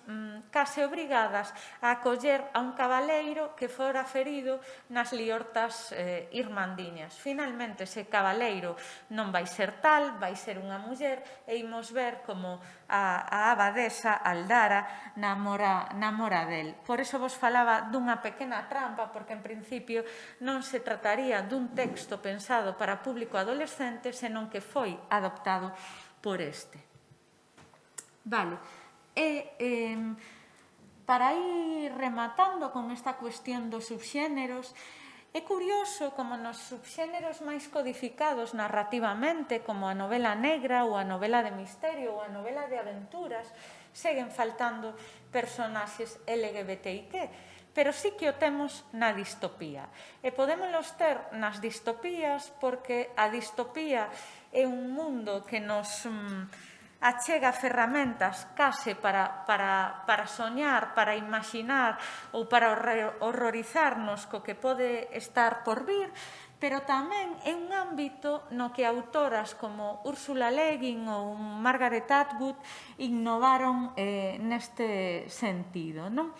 case obrigadas a acoller a un cabaleiro que fora ferido nas liortas irmandiñas. Finalmente, ese cabaleiro non vai ser tal, vai ser unha muller, e imos ver como a abadesa Aldara namora del. Por iso vos falaba dunha pequena trampa, porque en principio non se trataría dun texto pensado para público adolescente, senón que foi adoptado por este. Vale, para ir rematando con esta cuestión dos subxéneros, é curioso como nos subxéneros máis codificados narrativamente, como a novela negra ou a novela de misterio ou a novela de aventuras, seguen faltando personaxes LGBTIQ, pero sí que o temos na distopía. E podémolos ter nas distopías porque a distopía é un mundo que nos achega ferramentas case para soñar, para imaginar ou para horrorizarnos co que pode estar por vir, pero tamén é un ámbito no que autoras como Ursula Le Guin ou Margaret Atwood innovaron neste sentido, non?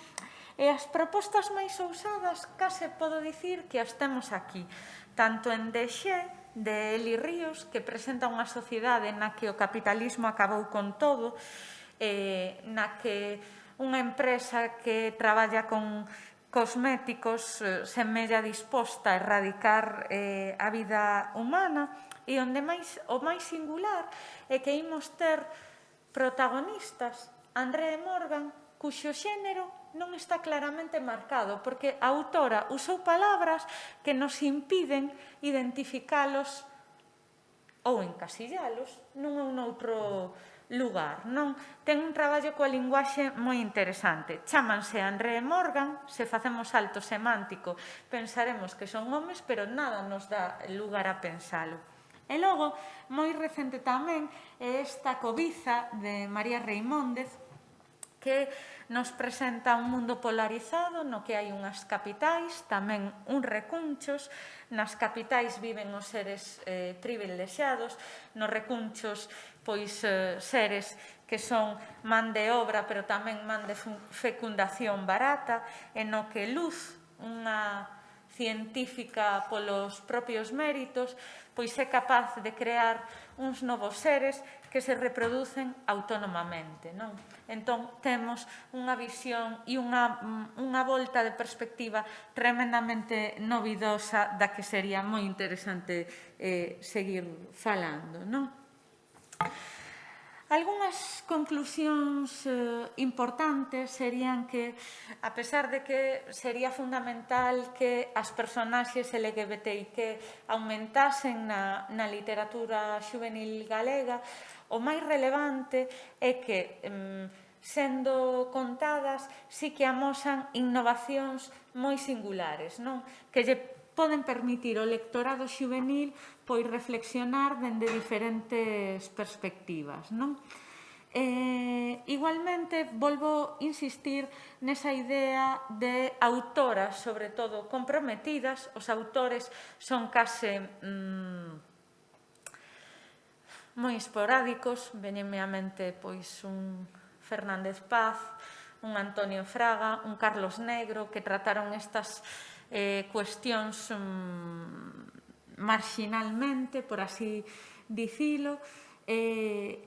E as propostas máis ousadas case podo dicir que as temos aquí, tanto en Dexé, de Eli Ríos, que presenta unha sociedade na que o capitalismo acabou con todo, na que unha empresa que traballa con cosméticos semella disposta a erradicar a vida humana e onde o máis singular é que imos ter protagonistas, Andrea Morgan, cuxo xénero non está claramente marcado, porque a autora usou palabras que nos impiden identificalos ou encasillalos nun ou noutro lugar, non? Ten un traballo coa linguaxe moi interesante. Chámanse Andrea Morgan, se facemos salto semántico pensaremos que son homes, pero nada nos dá lugar a pensalo. E logo, moi recente tamén, é esta Cobiza de María Reimóndez, que nos presenta un mundo polarizado no que hai unhas capitais, tamén uns recunchos. Nas capitais viven os seres privilexiados, nos recunchos seres que son man de obra, pero tamén man de fecundación barata, e no que Luz, unha científica polos propios méritos, pois é capaz de crear uns novos seres que se reproducen autónomamente, non? Entón, temos unha visión e unha volta de perspectiva tremendamente novidosa da que sería moi interesante seguir falando, non? Algúnas conclusións importantes serían que, a pesar de que sería fundamental que as personaxes LGBTIQ aumentasen na literatura xuvenil galega, o máis relevante é que, sendo contadas, sí que amosan innovacións moi singulares, non? Que lle poden permitir ao lectorado xuvenil pois reflexionar dende diferentes perspectivas, non? Igualmente, volvo insistir nesa idea de autoras, sobre todo, comprometidas. Os autores son case moi esporádicos. Véñenme á mente pois un Fernández Paz, un Antonio Fraga, un Carlos Negro, que trataron estas cuestións marxinalmente, por así dicilo, e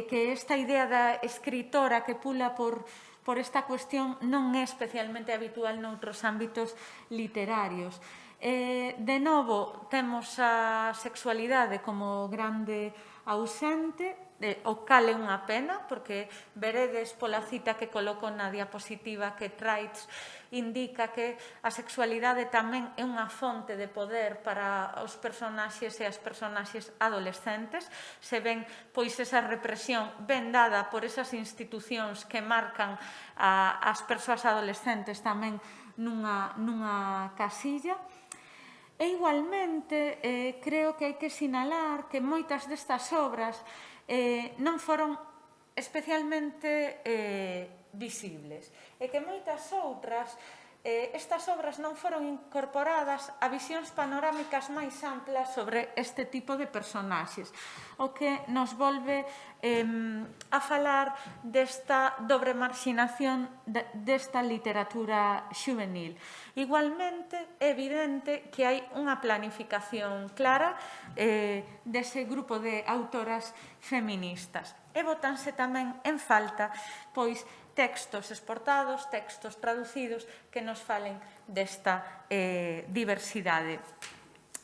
que esta idea da escritora que pula por esta cuestión non é especialmente habitual noutros ámbitos literarios. De novo, temos a sexualidade como grande ausente, o cal é unha pena, porque veredes pola cita que coloco na diapositiva que Traitz indica que a sexualidade tamén é unha fonte de poder para os personaxes e as personaxes adolescentes. Se ven pois esa represión ben dada por esas institucións que marcan as persoas adolescentes tamén nunha casilla. E igualmente, creo que hai que sinalar que moitas destas obras non foron especialmente visibles e que moitas outras, estas obras non foron incorporadas a visións panorámicas máis amplas sobre este tipo de personaxes, o que nos volve a falar desta dobre marxinación desta literatura xuvenil. Igualmente, é evidente que hai unha planificación clara dese grupo de autoras feministas. E botanse tamén en falta pois textos exportados, textos traducidos que nos falen desta diversidade.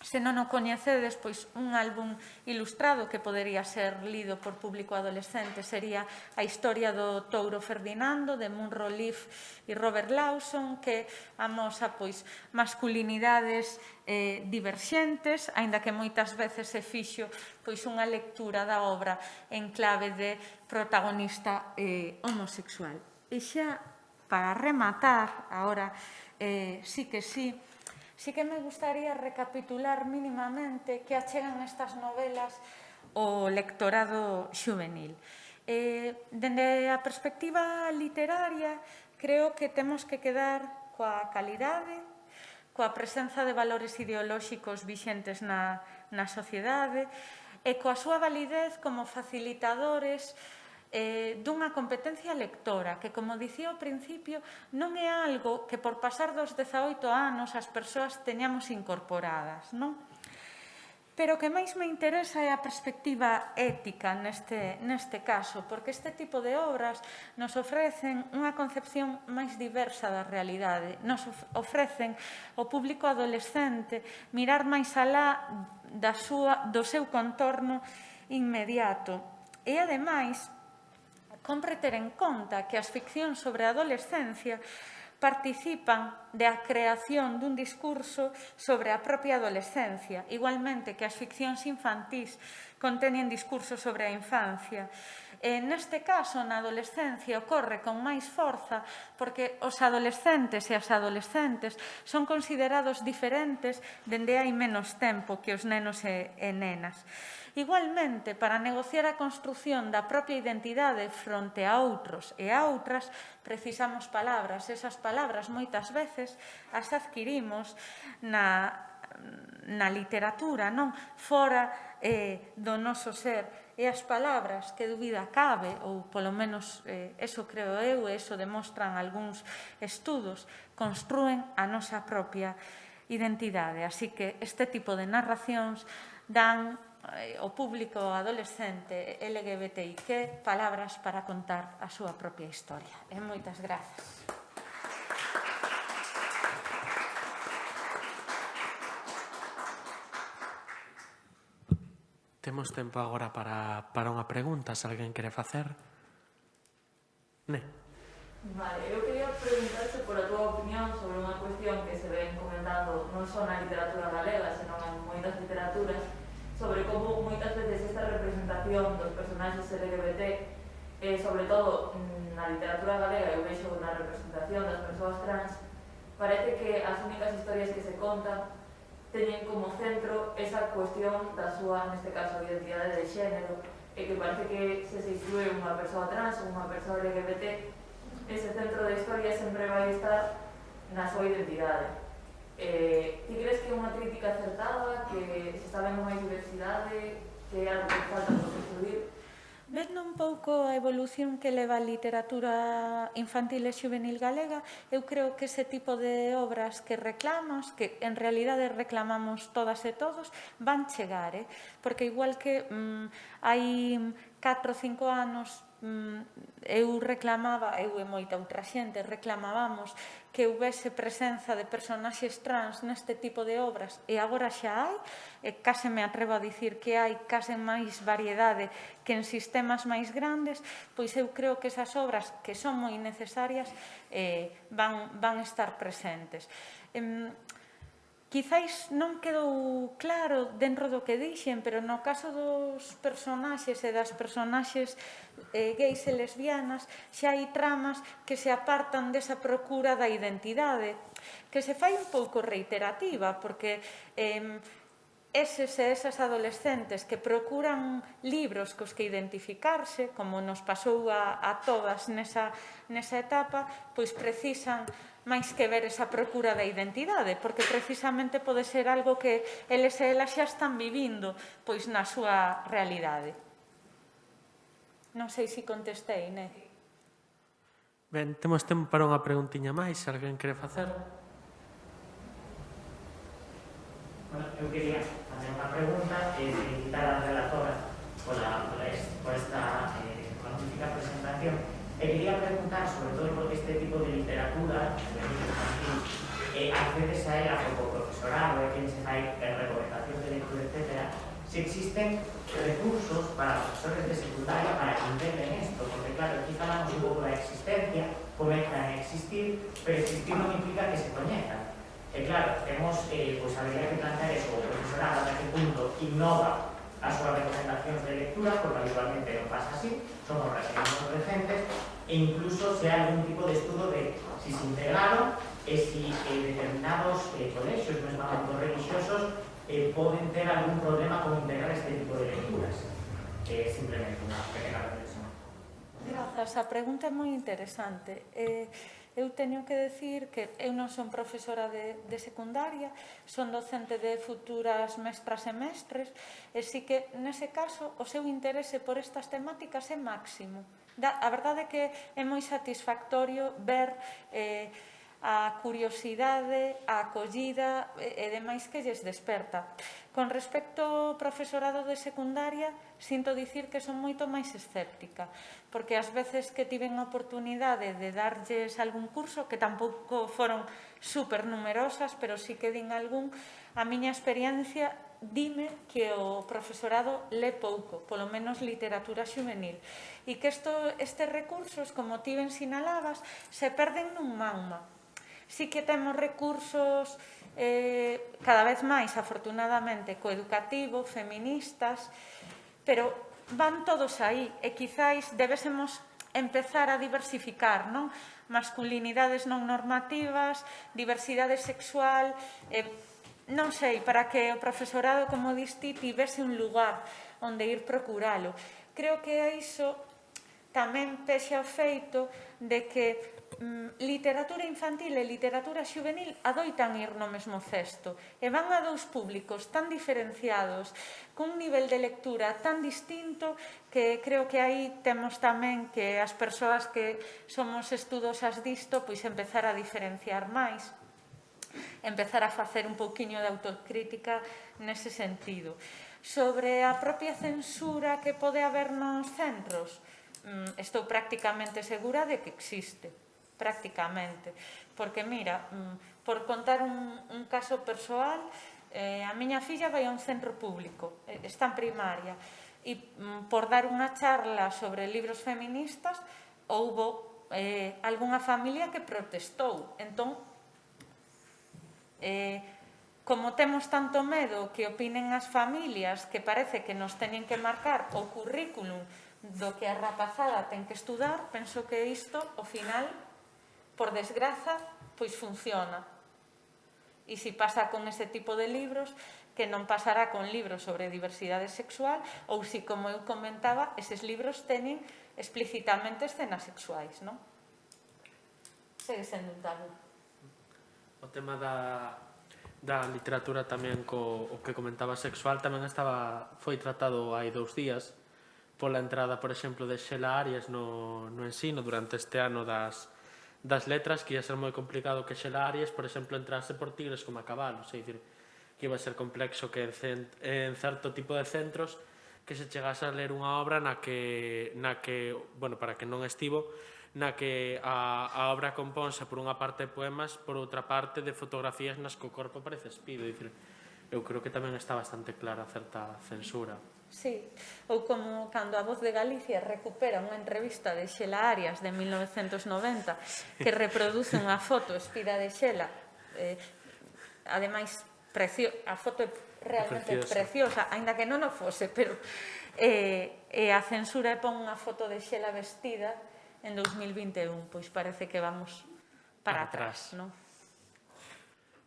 Se non o coñecedes, pois un álbum ilustrado que podería ser lido por público adolescente sería A historia do touro Ferdinando, de Munro Leaf e Robert Lawson, que amosa pois masculinidades diverxentes, aínda que moitas veces se fixo pois unha lectura da obra en clave de protagonista homosexual. E xa para rematar, ahora sí que me gustaría recapitular mínimamente que achegan estas novelas ao lectorado xuvenil. Dende a perspectiva literaria, creo que temos que quedar coa calidade, coa presenza de valores ideolóxicos vixentes na sociedade e coa súa validez como facilitadores dunha competencia lectora que, como dicía ao principio, non é algo que por pasar dos 18 anos as persoas teñamos incorporadas, non? Pero o que máis me interesa é a perspectiva ética neste caso, porque este tipo de obras nos ofrecen unha concepción máis diversa da realidade, nos ofrecen ao público adolescente mirar máis alá do seu contorno inmediato. E, ademais, compre ter en conta que as ficcións sobre a adolescencia participan da creación dun discurso sobre a propia adolescencia, igualmente que as ficcións infantís conteñen discursos sobre a infancia. Neste caso, na adolescencia, ocorre con máis forza porque os adolescentes e as adolescentes son considerados diferentes dende hai menos tempo que os nenos e nenas. Igualmente, para negociar a construción da propia identidade fronte a outros e a outras, precisamos palabras. Esas palabras, moitas veces, as adquirimos na literatura, non? Fora do noso ser. E as palabras, que dúbida cabe, ou polo menos eso creo eu, e eso demostran algúns estudos, construen a nosa propia identidade. Así que este tipo de narracións dan ao público adolescente LGBTIQ palabras para contar a súa propia historia. E moitas grazas. Temos tempo agora para unha pregunta, se alguén quere facer. Vale, eu quería preguntarte por a túa opinión sobre unha cuestión que se ven comentando non só na literatura galega, senón en moitas literaturas, sobre como moitas veces esta representación dos personaxes LGBT, sobre todo na literatura galega, eu vexo na representación das persoas trans, parece que as únicas historias que se contan teñen como centro esa cuestión da súa, neste caso, identidade de xénero, e que parece que se inclúe unha persoa trans ou unha persoa LGBT, ese centro da historia sempre vai estar na súa identidade. Ti crees que é unha crítica acertada, que se está vendo máis diversidade, que é algo que falta por construir? Vendo un pouco a evolución que leva a literatura infantil e xuvenil galega, eu creo que ese tipo de obras que reclamas, que en realidade reclamamos todas e todos, van chegar, porque igual que hai 4 ou 5 anos eu e moita outra xente reclamábamos que houvese presenza de personaxes trans neste tipo de obras, e agora xa hai, e case me atrevo a dicir que hai case máis variedade que en sistemas máis grandes, pois eu creo que esas obras que son moi necesarias van estar presentes. Quizáis non quedou claro dentro do que dixen, pero no caso dos personaxes e das personaxes gays e lesbianas xa hai tramas que se apartan desa procura da identidade, que se fai un pouco reiterativa, porque eses e esas adolescentes que procuran libros cos que identificarse, como nos pasou a todas nesa etapa, pois precisan máis que ver esa procura da identidade, porque precisamente pode ser algo que eles e elas xa están vivindo pois na súa realidade. Non sei se contestei, né? Ben, temos tempo para unha preguntiña máis, se alguén quere facer. Eu quería facer unha pregunta e felicitar a relatora por esta magnífica presentación. E quería preguntar, sobre todo por este tipo de literatura, accedes a ela como profesorado, quen se fai recomendacións de lectura, etc., se existen recursos para profesores de secundaria para que integren isto, porque claro, aquí falamos un pouco da existencia, comezan a existir, pero existir non implica que se coñezan. E claro, temos, pois habría que plantear eso, o profesorado ata que punto innova as súas recomendacións de lectura, porque habitualmente non pasa así, somos recentes e incluso se hai algún tipo de estudo de si se integraron e si determinados colexios, mesmamente religiosos, poden ter algún problema con integrar este tipo de lecturas. Simplemente unha pequena reflexión. Grazas, a pregunta é moi interesante. Eu teño que decir que eu non son profesora de secundaria, son docente de futuras mestras e mestres, e si que, nese caso, o seu interese por estas temáticas é máximo. A verdade é que é moi satisfactorio ver a curiosidade, a acollida e demais que lles desperta. Con respecto ao profesorado de secundaria, sinto dicir que son moito máis escéptica, porque ás veces que tiven a oportunidade de darlles algún curso, que tampouco foron super numerosas, pero sí que din algún, a miña experiencia dime que o profesorado lé pouco, polo menos literatura xuvenil, e que estes recursos, como ti ben sinalabas, se perden nun mauma. Sí que temos recursos cada vez máis, afortunadamente, coeducativo, feministas, pero van todos aí e quizáis debésemos empezar a diversificar, non? Masculinidades non normativas, diversidade sexual, non sei, para que o profesorado, como diste, tivese un lugar onde ir procuralo. Creo que iso tamén pexa o feito de que literatura infantil e literatura xuvenil adoitan ir no mesmo cesto e van a dous públicos tan diferenciados, cun nivel de lectura tan distinto, que creo que aí temos tamén que as persoas que somos estudosas disto pois empezar a diferenciar máis, empezar a facer un pouquiño de autocrítica nese sentido. Sobre a propia censura que pode haber nos centros, estou prácticamente segura de que existe, prácticamente, porque mira, por contar un caso persoal, a miña filla vai a un centro público, está en primaria, e por dar unha charla sobre libros feministas houbo algunha familia que protestou. Entón, como temos tanto medo que opinen as familias, que parece que nos teñen que marcar o currículum do que a rapazada ten que estudar, penso que isto, ao final, por desgraza, pois funciona. E se pasa con ese tipo de libros, que non pasará con libros sobre diversidade sexual, ou se, como eu comentaba, eses libros teñen explícitamente escenas sexuais, non? Segue sendo un tabú. O tema da literatura tamén o que comentaba sexual tamén foi tratado hai 2 días pola entrada, por exemplo, de Xela Arias no ensino durante este ano das letras, que ia ser moi complicado que Xela Arias, por exemplo, entrase por tigres como a cabalos, é dicir, que iba a ser complexo que en certo tipo de centros que se chegase a ler unha obra na que bueno, para que non estivo, na que a obra componse por unha parte de poemas, por outra parte de fotografías nas que o corpo parece espido, é dicir, eu creo que tamén está bastante clara certa censura. Sí, ou como cando a Voz de Galicia recupera unha entrevista de Xela Arias de 1990 que reproduce unha foto espida de Xela, ademais a foto é realmente preciosa, aínda que non o fose, pero a censura pon unha foto de Xela vestida en 2021, pois parece que vamos para atrás, non?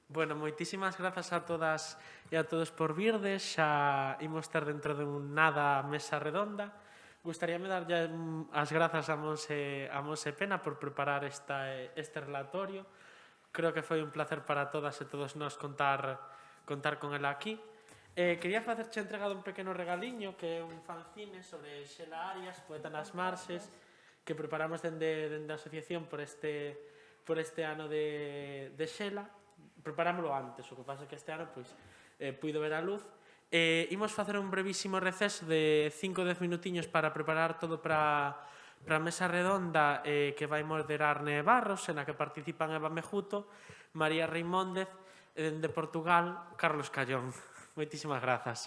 Bueno, moitísimas grazas a todas e a todos por virdes. Xa imos ter dentro de un nada mesa redonda. Gustaríame darlle as grazas a Monse Pena por preparar este relatorio. Creo que foi un placer para todas e todos nós contar con ela aquí. Quería facerche entrega dun pequeno regaliño, que é un fanzine sobre Xela Arias, poeta nas marxes, que preparamos dende a asociación por este ano de Xela. Preparámoslo antes, o que pasa é que este ano puido ver a luz. Imos facer un brevísimo receso de 5 ou 10 minutiños para preparar todo para a mesa redonda que vai moderar Ne Barros, na que participan Eva Mejuto, María Reimóndez, de Portugal, Carlos Callón. Moitísimas grazas.